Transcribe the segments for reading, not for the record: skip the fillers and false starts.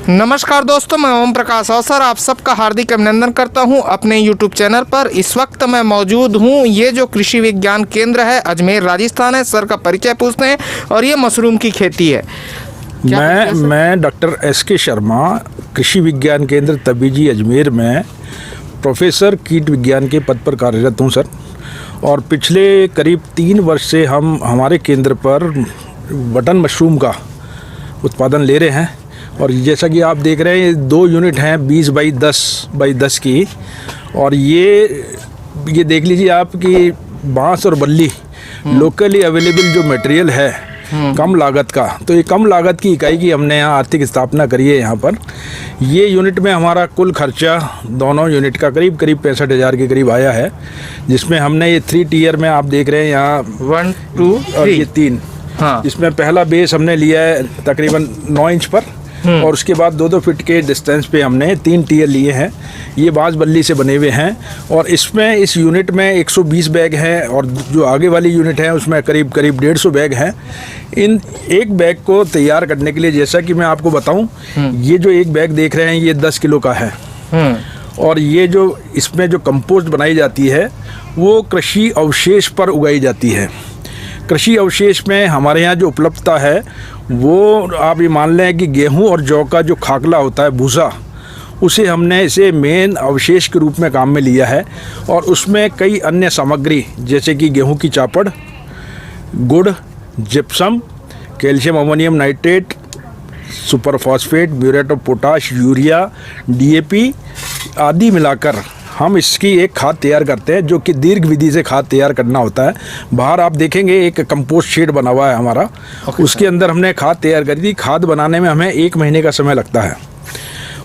नमस्कार दोस्तों, मैं ओम प्रकाश अवसर आप सबका हार्दिक अभिनंदन करता हूं अपने YouTube चैनल पर। इस वक्त मैं मौजूद हूं, ये जो कृषि विज्ञान केंद्र है अजमेर राजस्थान है। सर का परिचय पूछते हैं और ये मशरूम की खेती है। मैं डॉक्टर एस.के. शर्मा, कृषि विज्ञान केंद्र तबीजी अजमेर में प्रोफेसर कीट विज्ञान के पद पर कार्यरत हूं सर। और पिछले करीब 3 वर्ष से हम हमारे केंद्र पर बटन मशरूम का उत्पादन ले रहे हैं। और जैसा कि आप देख रहे हैं 2 यूनिट हैं 20 बाई 10 की। और ये देख लीजिए आप कि बांस और बल्ली लोकली अवेलेबल जो मटेरियल है कम लागत का, तो ये कम लागत की इकाई की हमने यहाँ आर्थिक स्थापना करी है। यहाँ पर ये यूनिट में हमारा कुल खर्चा दोनों यूनिट का करीब 65,000 के करीब आया है, जिसमें हमने ये 3 टियर में आप देख रहे हैं यहाँ 1, 2 और ये 3। हाँ। इसमें पहला बेस हमने लिया है तकरीबन 9 इंच पर, और उसके बाद 2-2 फीट के डिस्टेंस पे हमने 3 टियर लिए हैं। ये बांस बल्ली से बने हुए हैं। और इसमें इस यूनिट में 120 बैग हैं और जो आगे वाली यूनिट है उसमें करीब 150 बैग हैं। इन एक बैग को तैयार करने के लिए, जैसा कि मैं आपको बताऊं, ये जो एक बैग देख रहे हैं ये 10 किलो का है। और ये जो इसमें जो कंपोस्ट बनाई जाती है वो कृषि अवशेष पर उगाई जाती है। कृषि अवशेष में हमारे यहाँ जो उपलब्धता है वो आप ये मान लें कि गेहूं और जौ का जो खाकला होता है, भूसा, उसे हमने इसे मेन अवशेष के रूप में काम में लिया है। और उसमें कई अन्य सामग्री जैसे कि गेहूं की चापड़, गुड़, gypsum, calcium ammonium nitrate, super phosphate, muriate of potash, urea, DAP आदि मिलाकर हम इसकी एक खाद तैयार करते हैं, जो कि दीर्घ विधि से खाद तैयार करना होता है। बाहर आप देखेंगे एक कंपोस्ट शेड बना हुआ है हमारा, उसके अंदर हमने खाद तैयार करी थी। खाद बनाने में हमें 1 महीने का समय लगता है।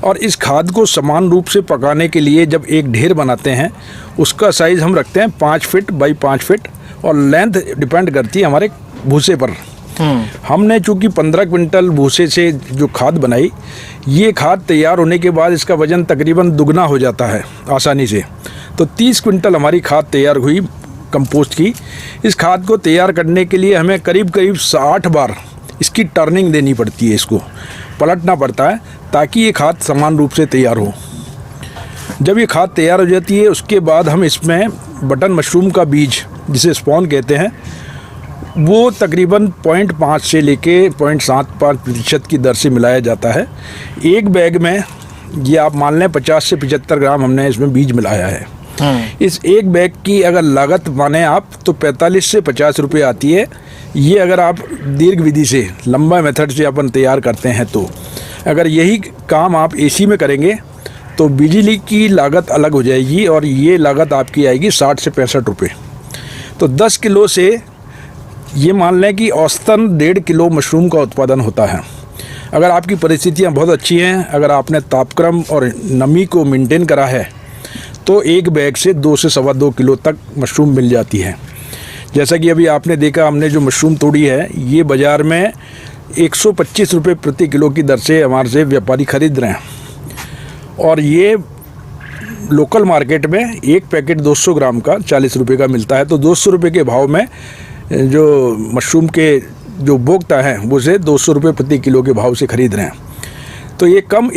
और इस खाद को समान रूप से पकाने के लिए जब एक ढेर बनाते हैं उसका साइज़ हम रखते हैं 5 फीट बाई 5 फीट, और लेंथ डिपेंड करती है हमारे भूसे पर। हमने चूँकि 15 क्विंटल भूसे से जो खाद बनाई, ये खाद तैयार होने के बाद इसका वज़न तकरीबन दुगना हो जाता है आसानी से। तो 30 क्विंटल हमारी खाद तैयार हुई कंपोस्ट की। इस खाद को तैयार करने के लिए हमें करीब 60 बार इसकी टर्निंग देनी पड़ती है, इसको पलटना पड़ता है ताकि ये खाद समान रूप से तैयार हो। जब ये खाद तैयार हो जाती है उसके बाद हम इसमें बटन मशरूम का बीज, जिसे स्पॉन कहते हैं, वो तकरीबन 0.5 से लेके 0.75% की दर से मिलाया जाता है। एक बैग में ये आप मान लें 50 से 75 ग्राम हमने इसमें बीज मिलाया है। इस एक बैग की अगर लागत माने आप तो 45 से 50 रुपये आती है। ये अगर आप दीर्घ विधि से, लंबा मेथड से अपन तैयार करते हैं, तो अगर यही काम आप AC में करेंगे तो बिजली की लागत अलग हो जाएगी और ये लागत आपकी आएगी 60 से 65 रुपये। तो 10 किलो से ये मान लें कि औसतन 1.5 किलो मशरूम का उत्पादन होता है। अगर आपकी परिस्थितियाँ बहुत अच्छी हैं, अगर आपने तापक्रम और नमी को मेंटेन करा है, तो एक बैग से 2 से 2.25 किलो तक मशरूम मिल जाती है। जैसा कि अभी आपने देखा, हमने जो मशरूम तोड़ी है ये बाज़ार में 125 रुपये प्रति किलो की दर से हमारे से व्यापारी खरीद रहे हैं। और ये लोकल मार्केट में एक पैकेट 200 ग्राम का 40 रुपये का मिलता है। तो 200 रुपये के भाव में जो मशरूम के जो उपभोक्ता हैं वो से 200 रुपये प्रति किलो के भाव से खरीद रहे हैं। तो ये कम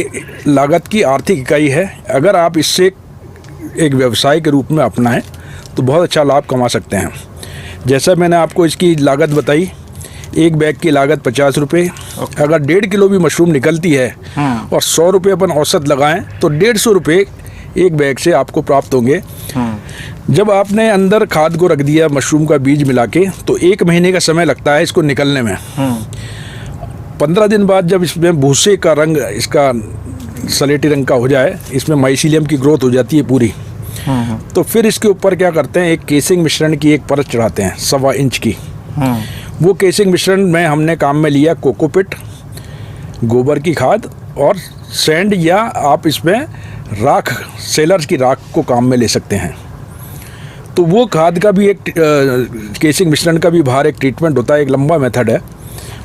लागत की आर्थिक इकाई है। अगर आप इससे एक व्यवसाय के रूप में अपनाएं तो बहुत अच्छा लाभ कमा सकते हैं। जैसा मैंने आपको इसकी लागत बताई, एक बैग की लागत 50 रुपये। अगर 1.5 किलो भी मशरूम निकलती है और 100 रुपये अपन औसत लगाएं तो 150 रुपये एक बैग से आपको प्राप्त होंगे। जब आपने अंदर खाद को रख दिया मशरूम का बीज मिला के, तो 1 महीने का समय लगता है इसको निकलने में। 15 दिन बाद जब इसमें भूसे का रंग इसका सलेटी रंग का हो जाए, इसमें माइसीलियम की ग्रोथ हो जाती है पूरी, तो फिर इसके ऊपर क्या करते हैं, एक केसिंग मिश्रण की एक परत चढ़ाते हैं 1.25 इंच की। वो केसिंग मिश्रण में हमने काम में लिया कोकोपिट, गोबर की खाद और सैंड, या आप इसमें राख, सेलर्स की राख को काम में ले सकते हैं। तो वो खाद का भी एक केसिंग मिश्रण का भी बाहर एक ट्रीटमेंट होता है, एक लंबा मेथड है।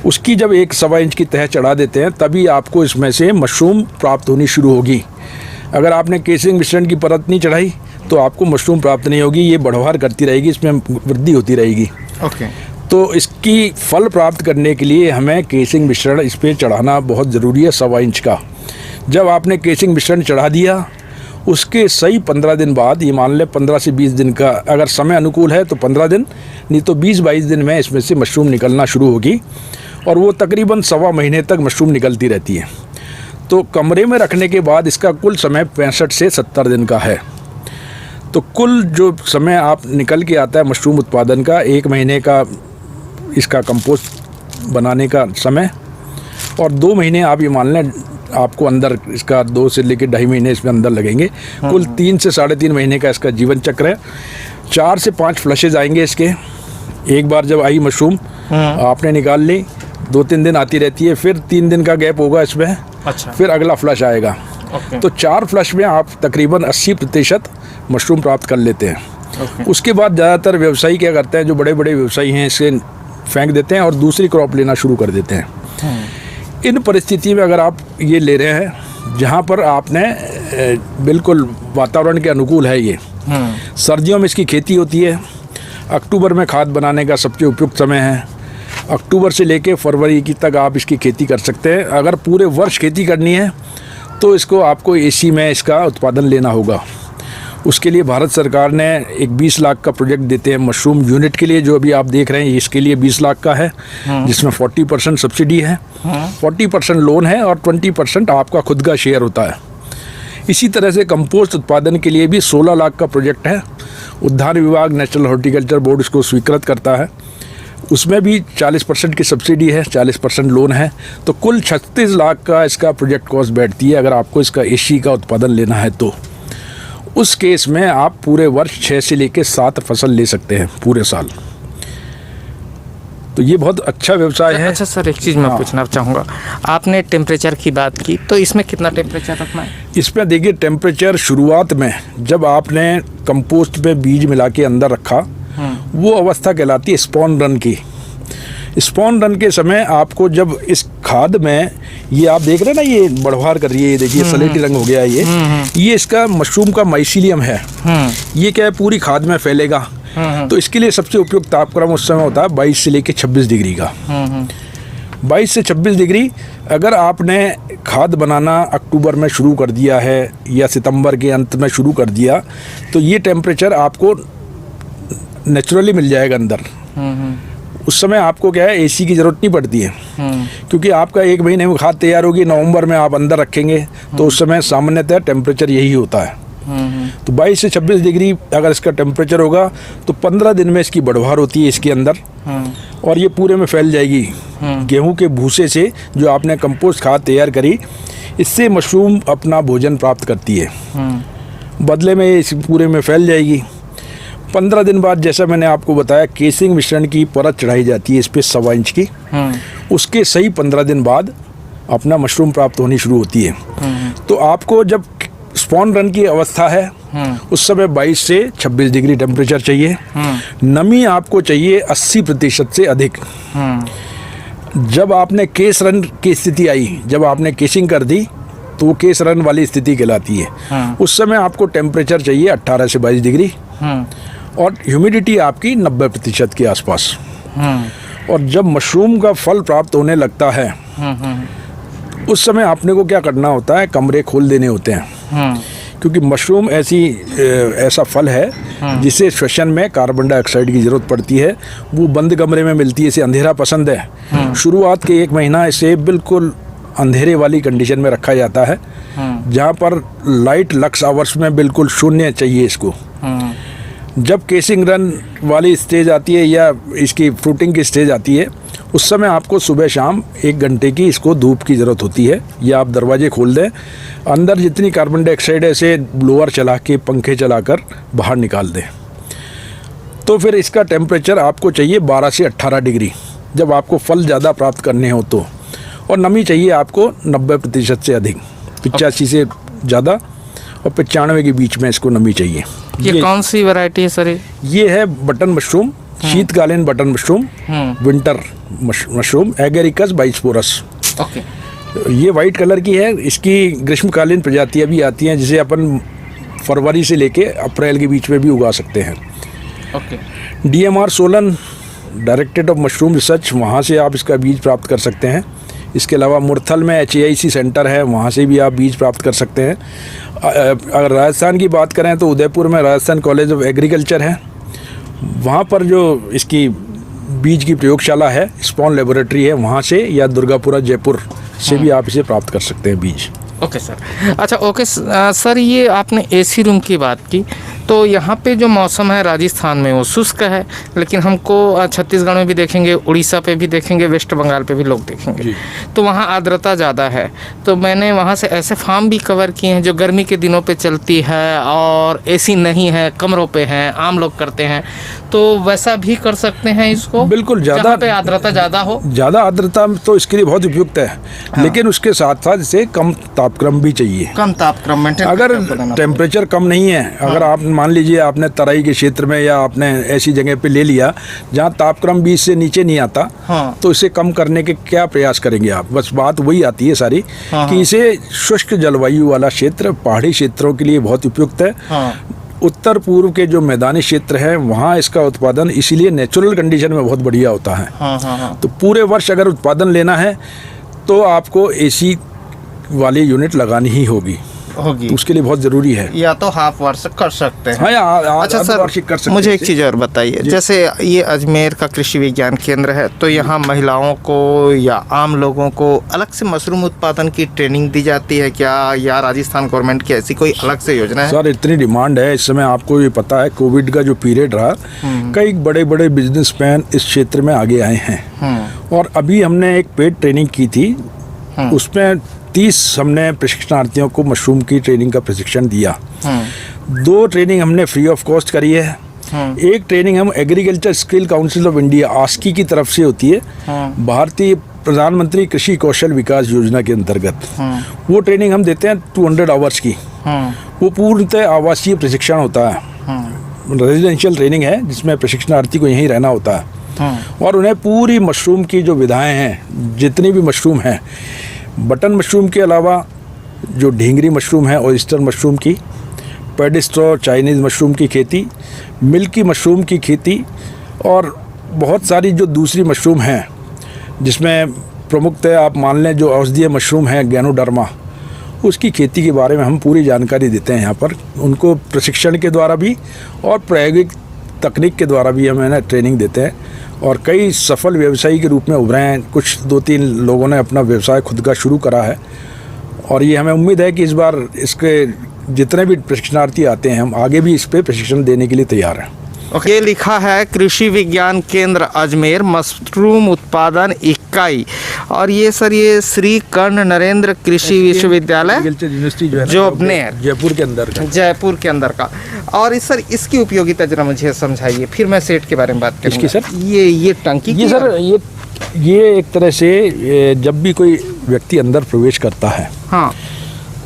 उसकी जब 1.25 इंच की तह चढ़ा देते हैं तभी आपको इसमें से मशरूम प्राप्त होनी शुरू होगी। अगर आपने केसिंग मिश्रण की परत नहीं चढ़ाई तो आपको मशरूम प्राप्त नहीं होगी। ये बढ़वार करती रहेगी, इसमें वृद्धि होती रहेगी। तो इसकी फल प्राप्त करने के लिए हमें केसिंग मिश्रण इस पर चढ़ाना बहुत ज़रूरी है, 1.25 इंच का। जब आपने केसिंग मिश्रण चढ़ा दिया, उसके सही 15 दिन बाद, ये मान लें 15 से 20 दिन का अगर समय अनुकूल है तो 15 दिन, नहीं तो 20-22 दिन में इसमें से मशरूम निकलना शुरू होगी और वो तकरीबन 1.25 महीने तक मशरूम निकलती रहती है। तो कमरे में रखने के बाद इसका कुल समय 65 से 70 दिन का है। तो कुल जो समय आप निकल के आता है मशरूम उत्पादन का, 1 महीने का इसका कंपोस्ट बनाने का समय और 2 महीने आप ये मान लें आपको अंदर इसका 2 से लेकर 2.5 महीने इसमें अंदर लगेंगे। कुल 3 से 3.5 महीने का इसका जीवन चक्र है। 4 से 5 फ्लशेज आएंगे इसके। एक बार जब आई मशरूम आपने निकाल ली, 2-3 दिन आती रहती है, फिर 3 दिन का गैप होगा इसमें। अच्छा। फिर अगला फ्लश आएगा। तो 4 फ्लश में आप तकरीबन 80% मशरूम प्राप्त कर लेते हैं। उसके बाद ज़्यादातर व्यवसायी क्या करते हैं, जो बड़े बड़े व्यवसायी हैं, इसे फेंक देते हैं और दूसरी क्रॉप लेना शुरू कर देते हैं। इन परिस्थिति में अगर आप ये ले रहे हैं जहाँ पर आपने बिल्कुल वातावरण के अनुकूल है, ये सर्दियों में इसकी खेती होती है। अक्टूबर में खाद बनाने का सबसे उपयुक्त समय है। अक्टूबर से लेके फरवरी की तक आप इसकी खेती कर सकते हैं। अगर पूरे वर्ष खेती करनी है तो इसको आपको एसी में इसका उत्पादन लेना होगा। उसके लिए भारत सरकार ने एक 20 लाख का प्रोजेक्ट देते हैं मशरूम यूनिट के लिए, जो अभी आप देख रहे हैं इसके लिए 20 लाख का है, जिसमें 40% सब्सिडी है, 40% लोन है और 20% आपका खुद का शेयर होता है। इसी तरह से कंपोस्ट उत्पादन के लिए भी 16 लाख का प्रोजेक्ट है। उद्यान विभाग, नेशनल हॉर्टिकल्चर बोर्ड इसको स्वीकृत करता है। उसमें भी 40% की सब्सिडी है, 40% लोन है। तो कुल 36 लाख का इसका प्रोजेक्ट कॉस्ट बैठती है अगर आपको इसका एसी का उत्पादन लेना है तो। उस केस में आप पूरे वर्ष 6 से लेकर 7 फसल ले सकते हैं पूरे साल। तो ये बहुत अच्छा व्यवसाय है। अच्छा सर, एक चीज़ मैं पूछना चाहूँगा, आपने टेम्परेचर की बात की, तो इसमें कितना टेम्परेचर रखना है? इसमें देखिए टेम्परेचर शुरुआत में जब आपने कंपोस्ट में बीज मिला के अंदर रखा, वो अवस्था कहलाती है स्पॉन रन की। स्पॉन रन के समय आपको जब इस खाद में, ये आप देख रहे हैं ना, ये बढ़वार कर रही है, ये देखिए सलेटी रंग हो गया ये इसका मशरूम का माइसीलियम है। ये क्या है, पूरी खाद में फैलेगा। तो इसके लिए सबसे उपयुक्त तापक्रम उस समय होता है 22 से लेकर 26 डिग्री का। 22 से 26 डिग्री अगर आपने खाद बनाना अक्टूबर में शुरू कर दिया है या सितंबर के अंत में शुरू कर दिया, तो ये टेम्परेचर आपको नेचुरली मिल जाएगा अंदर। उस समय आपको क्या है, एसी की ज़रूरत नहीं पड़ती है, क्योंकि आपका 1 महीने में खाद तैयार होगी, नवंबर में आप अंदर रखेंगे तो उस समय सामान्यतः टेम्परेचर यही होता है। तो 22 से 26 डिग्री अगर इसका टेम्परेचर होगा तो 15 दिन में इसकी बढ़वार होती है इसके अंदर और ये पूरे में फैल जाएगी। गेहूं के भूसे से जो आपने कंपोस्ट खाद तैयार करी, इससे मशरूम अपना भोजन प्राप्त करती है, बदले में इस पूरे में फैल जाएगी। 15 दिन बाद जैसा मैंने आपको बताया, केसिंग मिश्रण की परत चढ़ाई जाती है इस पर 1.25 इंच की। उसके सही 15 दिन बाद अपना मशरूम प्राप्त होनी शुरू होती है। तो आपको जब स्पॉन रन की अवस्था है उस समय 22 से 26 डिग्री टेम्परेचर चाहिए। नमी आपको चाहिए 80% से अधिक। जब आपने केस रन की स्थिति आई, जब आपने केसिंग कर दी, तो वो केस रन वाली स्थिति कहलाती है। उस समय आपको टेम्परेचर चाहिए 18 से 22 डिग्री और ह्यूमिडिटी आपकी 90% के आसपास। और जब मशरूम का फल प्राप्त होने लगता है उस समय आपने को क्या करना होता है, कमरे खोल देने होते हैं, क्योंकि मशरूम ऐसा फल है जिसे श्वसन में कार्बन डाइऑक्साइड की ज़रूरत पड़ती है। वो बंद कमरे में मिलती है, इसे अंधेरा पसंद है। शुरुआत के 1 महीना इसे बिल्कुल अंधेरे वाली कंडीशन में रखा जाता है, जहाँ पर लाइट लक्स आवर्स में बिल्कुल शून्य चाहिए इसको। जब केसिंग रन वाली स्टेज आती है या इसकी फ्रूटिंग की स्टेज आती है, उस समय आपको सुबह शाम 1 घंटे की इसको धूप की ज़रूरत होती है। या आप दरवाजे खोल दें, अंदर जितनी कार्बन डाइऑक्साइड है इसे ब्लोअर चला के, पंखे चलाकर बाहर निकाल दें। तो फिर इसका टेम्परेचर आपको चाहिए 12 से 18 डिग्री जब आपको फल ज़्यादा प्राप्त करने हो तो। और नमी चाहिए आपको 90% से अधिक, 85 से ज़्यादा और 95 के बीच में इसको नमी चाहिए। ये कौन सी वैरायटी है सर? ये है बटन मशरूम, शीतकालीन button mushroom, winter mushroom, agaricus bisporus. Okay. ये वाइट कलर की है। इसकी ग्रीष्मकालीन प्रजातियां भी आती हैं जिसे अपन फरवरी से लेके अप्रैल के बीच में भी उगा सकते हैं। Okay. DMR Solan, directorate of mushroom research, वहाँ से आप इसका बीज प्राप्त कर सकते हैं। इसके अलावा मुरथल में HAIC सेंटर है, वहाँ से भी आप बीज प्राप्त कर सकते हैं। अगर राजस्थान की बात करें तो उदयपुर में राजस्थान कॉलेज ऑफ एग्रीकल्चर है, वहाँ पर जो इसकी बीज की प्रयोगशाला है, स्पॉन लेबोरेटरी है, वहाँ से, या दुर्गापुरा जयपुर से भी आप इसे प्राप्त कर सकते हैं बीज। Okay sir. अच्छा ओके सर, ये आपने AC रूम की बात की, तो यहाँ पे जो मौसम है राजस्थान में वो शुष्क है, लेकिन हमको छत्तीसगढ़ में भी देखेंगे, उड़ीसा पे भी देखेंगे, वेस्ट बंगाल पे भी लोग देखेंगे, तो वहाँ आर्द्रता ज़्यादा है। तो मैंने वहाँ से ऐसे फार्म भी कवर किए हैं जो गर्मी के दिनों पे चलती है और AC नहीं है, कमरों पे हैं, आम लोग करते हैं, तो वैसा भी कर सकते हैं इसको? बिल्कुल, ज़्यादा पे आर्द्रता ज़्यादा हो। ज़्यादा आर्द्रता तो इसके लिए बहुत उपयुक्त है, लेकिन उसके साथ साथ इसे कम तापक्रम भी चाहिए। कम तापक्रम मेंटेन, अगर टेम्परेचर कम नहीं है, अगर आप मान लीजिए आपने तराई के क्षेत्र में या आपने ऐसी जगह पे ले लिया जहाँ तापक्रम 20 से नीचे नहीं आता, तो इसे कम करने के क्या प्रयास करेंगे आप? बस बात वही आती है सारी कि इसे शुष्क जलवायु वाला क्षेत्र, पहाड़ी क्षेत्रों के लिए बहुत उपयुक्त है। उत्तर पूर्व के जो मैदानी क्षेत्र हैं वहाँ इसका उत्पादन इसीलिए नेचुरल कंडीशन में बहुत बढ़िया होता है। तो पूरे वर्ष अगर उत्पादन लेना है तो आपको AC वाली यूनिट लगानी ही होगी, तो उसके लिए बहुत ज़रूरी है। या तो हाफ वार्षिक कर सकते हैं। हाँ, अच्छा सर, वार्षिक कर सकते हैं। मुझे एक चीज़ और बताइए, जैसे ये अजमेर का कृषि विज्ञान केंद्र है, तो यहाँ महिलाओं को या आम लोगों को अलग से मशरूम उत्पादन की ट्रेनिंग दी जाती है क्या, या राजस्थान गवर्नमेंट की ऐसी कोई अलग से योजना है? सर, इतनी डिमांड है इस समय, आपको ये पता है कोविड का जो पीरियड रहा, कई बड़े बड़े बिजनेसमैन इस क्षेत्र में आगे आए हैं, और अभी हमने एक पेड ट्रेनिंग की थी, उसमें 30 हमने प्रशिक्षणार्थियों को मशरूम की ट्रेनिंग का प्रशिक्षण दिया। 2 ट्रेनिंग हमने फ्री ऑफ कॉस्ट करी है। एक ट्रेनिंग हम agriculture skill council of India ASCI की तरफ से होती है, भारतीय प्रधानमंत्री कृषि कौशल विकास योजना के अंतर्गत। वो ट्रेनिंग हम देते हैं 200 आवर्स की। वो पूर्णतः आवासीय प्रशिक्षण होता है, रेजिडेंशियल ट्रेनिंग है, जिसमें प्रशिक्षणार्थी को यहीं रहना होता है, और उन्हें पूरी मशरूम की जो विधाएं हैं, जितनी भी मशरूम हैं, बटन मशरूम के अलावा जो ढींगरी मशरूम है, ऑयस्टर मशरूम की, पेडिस्ट्रो चाइनीज़ मशरूम की खेती, मिल्की मशरूम की खेती, और बहुत सारी जो दूसरी मशरूम हैं, जिसमें प्रमुखतः आप मान लें जो औषधीय मशरूम है गैनोडर्मा, उसकी खेती के बारे में हम पूरी जानकारी देते हैं यहाँ पर। उनको प्रशिक्षण के द्वारा भी और प्रायोगिक तकनीक के द्वारा भी हम इन्हें ट्रेनिंग देते हैं, और कई सफल व्यवसायी के रूप में उभरे हैं। कुछ 2-3 लोगों ने अपना व्यवसाय खुद का शुरू करा है, और ये हमें उम्मीद है कि इस बार इसके जितने भी प्रशिक्षणार्थी आते हैं, हम आगे भी इस पे प्रशिक्षण देने के लिए तैयार हैं। ये लिखा है कृषि विज्ञान केंद्र अजमेर मशरूम उत्पादन इकाई, और ये सर ये श्री कर्ण नरेंद्र कृषि विश्वविद्यालय यूनिवर्सिटी जो अजमेर जयपुर के अंदर का। और इस सर इसकी उपयोगिता जरा मुझे समझाइए, फिर मैं सेट के बारे में बात करूँगा। इसकी सर ये टंकी ये सर ये एक तरह से जब भी कोई व्यक्ति अंदर प्रवेश करता है, हाँ,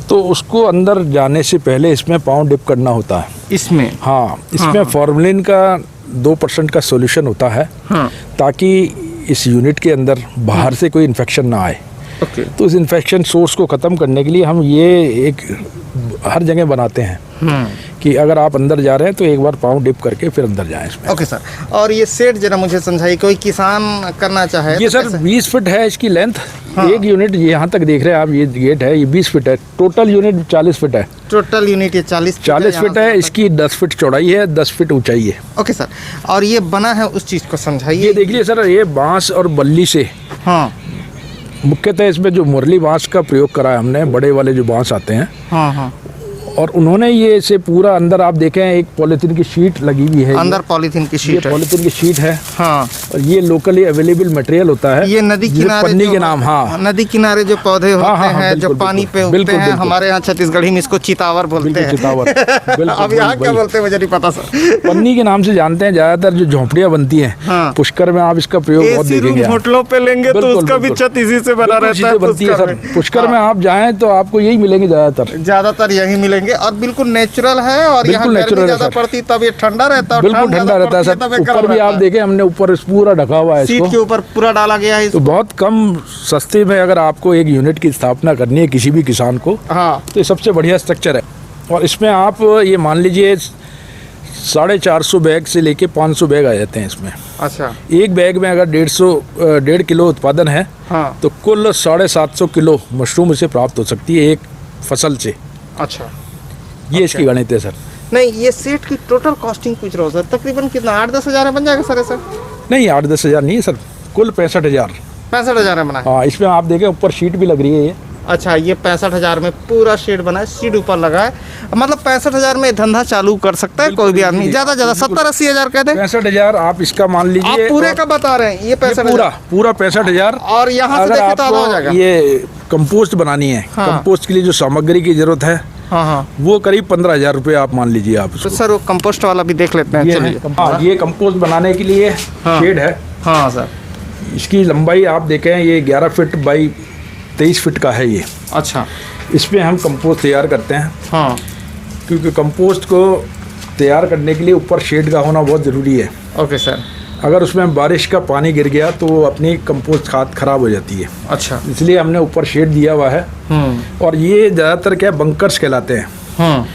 तो उसको अंदर जाने से पहले इसमें पाँव डिप करना होता है। इसमें इसमें फॉर्मलिन का 2% का सॉल्यूशन होता है, ताकि इस यूनिट के अंदर बाहर से कोई इन्फेक्शन ना आए। तो इस इन्फेक्शन सोर्स को ख़त्म करने के लिए हम ये एक हर जगह बनाते हैं कि अगर आप अंदर जा रहे हैं तो एक बार पाँव डिप करके फिर अंदर जाएं इसमें। ओके सर, और ये सेट जरा मुझे समझाइए, कोई किसान करना चाहे ये तो सर 20 फीट है इसकी लेंथ। एक यूनिट यहाँ तक देख रहे हैं आप, ये गेट है, ये 20 फीट है। टोटल यूनिट 40 फीट है। टोटल यूनिट ये 40 फीट है। इसकी 10 फीट चौड़ाई है, 10 फीट ऊंचाई है। ओके सर, और ये बना है उस चीज़ को समझाइए। ये देखिए सर, ये बांस और बल्ली से, हाँ, मुख्यतः इसमें जो मुरली बांस का प्रयोग करा है हमने, बड़े वाले जो बांस आते हैं, हाँ, और उन्होंने ये इसे पूरा अंदर आप देखें एक पॉलीथीन की शीट लगी हुई है, अंदर पॉलीथीन की शीट, पॉलीथीन की शीट है, हाँ, और ये लोकली अवेलेबल मटेरियल होता है। ये नदी किनारे पन्नी के नाम, हाँ, नदी किनारे जो पौधे होते हैं, जो पानी पे उगते हैं, हमारे यहाँ छत्तीसगढ़ी में इसको चितावर बोलते हैं। चितावर। अब यहाँ क्या बोलते हैं मुझे नहीं पता सर। पन्नी के नाम से जानते हैं ज्यादातर जो झोंपड़ियाँ बनती हैं, पुष्कर में आप इसका प्रयोग बहुत देखेंगे। होटलों पे लेंगे तो उसका भी छत इसी से बना रहता है। बनती है सर, पुष्कर में आप जाएं तो आपको यही मिलेंगे, ज्यादातर यही मिलेंगे, और बिल्कुल नेचुरल है। और यहाँ गर्मी ज्यादा पड़ती तब ये ठंडा रहता है, बिल्कुल ठंडा रहता है सर। ऊपर भी आप देखें हमने ऊपर पूरा ढका हुआ है, सीट के ऊपर पूरा डाला गया है। तो बहुत कम सस्ते में अगर आपको एक यूनिट की स्थापना करनी है किसी भी किसान को, हाँ, तो ये सबसे बढ़िया स्ट्रक्चर है। और इसमें आप ये मान लीजिए 450 बैग से लेके 500 बैग आ जाते हैं इसमें। अच्छा। एक बैग में अगर 1.5 किलो उत्पादन है हाँ। तो कुल 750 किलो मशरूम इसे प्राप्त हो सकती है एक फसल से। अच्छा, ये इसकी गणित है सर। नहीं ये सेट की टोटल कॉस्टिंग पूछ रहा हूँ सर, तकरीबन कितना 8-10 हज़ार में बन जाएगा सर ऐसा? नहीं 8-10 हज़ार नहीं है सर, कुल 65,000। 65,000 में बना है? हाँ, इसमें आप देखें ऊपर शीट भी लग रही है ये। अच्छा, ये 65,000 में पूरा शेड बना है, सीट ऊपर लगा है, मतलब 65,000 में धंधा चालू कर सकता है कोई भी आदमी। ज़्यादा 70-80 हज़ार कहते हैं। 65,000 आप इसका मान लीजिए। आप पूरे का बता रहे हैं ये 65,000? पूरा 65,000। और यहाँ से देखें तो आधा हो जाएगा। ये कंपोस्ट बनानी है, हाँ। कंपोस्ट के लिए जो सामग्री की जरूरत है, हाँ हाँ, वो करीब 15,000 रुपये आप मान लीजिए आप उसको। तो सर वो कंपोस्ट वाला भी देख लेते हैं। चलिए, ये कंपोस्ट बनाने के लिए शेड है। हाँ सर। इसकी लंबाई आप देखें, ये 11 फीट बाई 23 फीट का है ये। अच्छा। इसमें हम कंपोस्ट तैयार करते हैं। हाँ, क्योंकि कंपोस्ट को तैयार करने के लिए ऊपर शेड का होना बहुत ज़रूरी है। Okay sir. अगर उसमें बारिश का पानी गिर गया तो वो अपनी कंपोस्ट खाद खराब हो जाती है। अच्छा। इसलिए हमने ऊपर शेड दिया हुआ है। और ये ज़्यादातर क्या बंकर्स कहलाते हैं।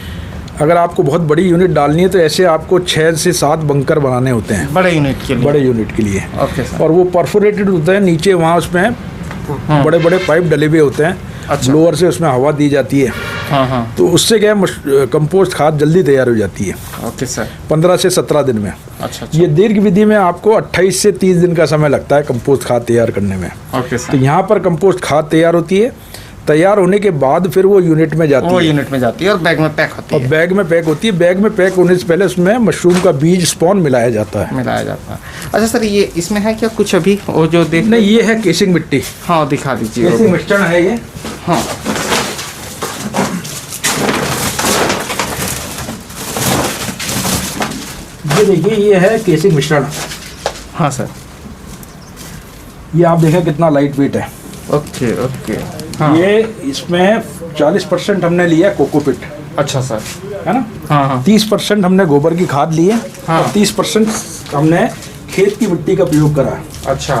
अगर आपको बहुत बड़ी यूनिट डालनी है तो ऐसे आपको 6 से 7 बंकर बनाने होते हैं बड़े यूनिट के लिए। बड़े यूनिट के लिए। Okay sir. और वो परफोरेटेड होते हैं नीचे, वहाँ उसमें बड़े बड़े पाइप डले हुए होते हैं। अच्छा। ब्लोअर से उसमें हवा दी जाती है। हाँ हाँ। तो उससे क्या है कंपोस्ट खाद जल्दी तैयार हो जाती है। Okay sir. 15 से 17 दिन में। अच्छा। ये दीर्घ विधि में आपको 28 से 30 दिन का समय लगता है कंपोस्ट खाद तैयार करने में। Okay sir. तो यहाँ पर कंपोस्ट खाद तैयार होती है। तैयार होने के बाद फिर वो यूनिट में जाती है। वो यूनिट में जाती है और बैग में पैक होती है। और बैग में पैक होती है। बैग में पैक होने से पहले उसमें मशरूम का बीज स्पॉन मिलाया जाता है। मिलाया जाता है। अच्छा सर, ये इसमें है क्या कुछ अभी वो जो देख? नहीं, ये है केसिंग मिट्टी। हाँ, दिखा दीजिए। केसिंग मिश्रण है ये। हाँ। ये देखिए, ये है केसिंग मिश्रण। हाँ सर। ये आप देखें कितना लाइट वेट है। Okay okay. हाँ। ये इसमें 40% हमने लिया कोकोपिट। अच्छा सर। है ना। हाँ हाँ। 30% हमने गोबर की खाद ली है। हाँ। और 30% हमने खेत की मिट्टी का प्रयोग करा है। अच्छा।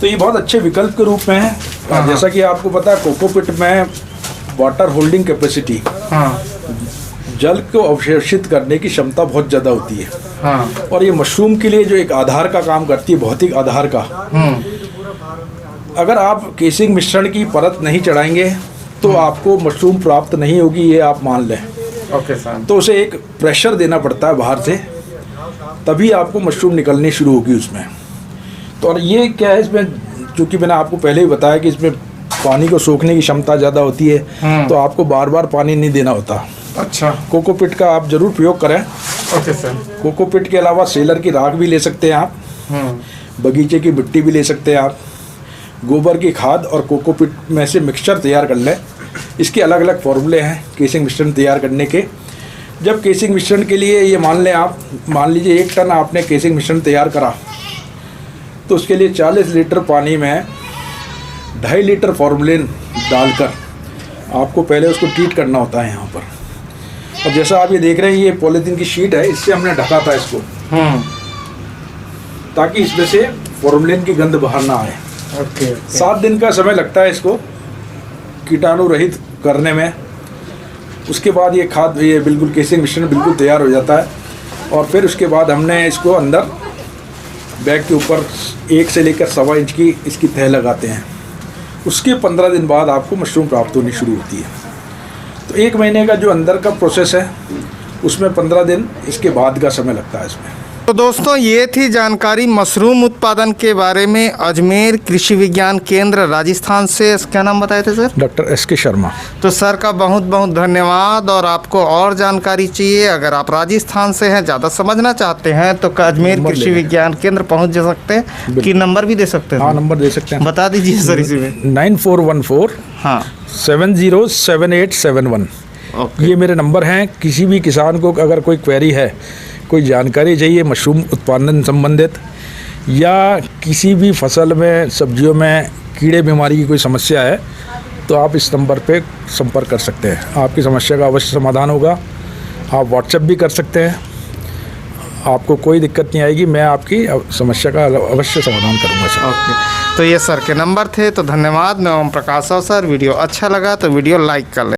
तो ये बहुत अच्छे विकल्प के रूप में है। हाँ। जैसा कि आपको पता है कोकोपिट में वाटर होल्डिंग कैपेसिटी, हाँ। जल को अवशोषित करने की क्षमता बहुत ज़्यादा होती है। हाँ। और ये मशरूम के लिए जो एक आधार का काम करती है, भौतिक आधार का। अगर आप केसिंग मिश्रण की परत नहीं चढ़ाएंगे तो आपको मशरूम प्राप्त नहीं होगी, ये आप मान लें। Okay sir. तो उसे एक प्रेशर देना पड़ता है बाहर से, तभी आपको मशरूम निकलनी शुरू होगी उसमें। तो और ये क्या है, इसमें चूँकि मैंने आपको पहले ही बताया कि इसमें पानी को सोखने की क्षमता ज़्यादा होती है, तो आपको बार बार पानी नहीं देना होता। अच्छा। कोकोपिट का आप ज़रूर प्रयोग करें। Okay sir. कोकोपिट के अलावा सेलर की राख भी ले सकते हैं आप। बगीचे की मिट्टी भी ले सकते हैं आप। गोबर की खाद और कोकोपिट में से मिक्सचर तैयार कर लें। इसके अलग अलग फॉर्मूले हैं केसिंग मिश्रण तैयार करने के। जब केसिंग मिश्रण के लिए ये मान लें आप, मान लीजिए 1 टन आपने केसिंग मिश्रण तैयार करा, तो उसके लिए 40 लीटर पानी में 2.5 लीटर फॉर्मूलिन डालकर आपको पहले उसको ट्रीट करना होता है यहाँ पर। और जैसा आप ये देख रहे हैं, ये पॉलीथीन की शीट है, इससे हमने ढका था इसको, ताकि इसमें से फॉर्मूलिन की गंध बाहर ना आए। ओके। 7 दिन का समय लगता है इसको कीटाणु रहित करने में। उसके बाद ये खाद, ये बिल्कुल केसिंग मिश्रण बिल्कुल तैयार हो जाता है। और फिर उसके बाद हमने इसको अंदर बैग के ऊपर 1 से लेकर 1.25 इंच की इसकी तह लगाते हैं। उसके 15 दिन बाद आपको मशरूम प्राप्त होनी शुरू होती है। तो 1 महीने का जो अंदर का प्रोसेस है, उसमें 15 दिन इसके बाद का समय लगता है इसमें। तो दोस्तों, ये थी जानकारी मशरूम उत्पादन के बारे में अजमेर कृषि विज्ञान केंद्र राजस्थान से। क्या नाम बताए थे सर? Doctor SK Sharma. तो सर का बहुत बहुत धन्यवाद। और आपको और जानकारी चाहिए, अगर आप राजस्थान से हैं, ज़्यादा समझना चाहते हैं, तो अजमेर कृषि विज्ञान केंद्र पहुंच जा सकते हैं। कि नंबर भी दे सकते हैं? हाँ, नंबर दे सकते हैं। बता दीजिए सर इसी में। 9414 हाँ 707871। ओके। ये मेरे नंबर हैं। किसी भी किसान को अगर कोई क्वेरी है, कोई जानकारी चाहिए मशरूम उत्पादन संबंधित, या किसी भी फसल में, सब्जियों में कीड़े बीमारी की कोई समस्या है, तो आप इस नंबर पे संपर्क कर सकते हैं। आपकी समस्या का अवश्य समाधान होगा। आप व्हाट्सएप भी कर सकते हैं, आपको कोई दिक्कत नहीं आएगी। मैं आपकी समस्या का अवश्य समाधान करूँगा सर। ओके। तो ये सर के नंबर थे। तो धन्यवाद। मैं ओम प्रकाश सर। वीडियो अच्छा लगा तो वीडियो लाइक कर लें।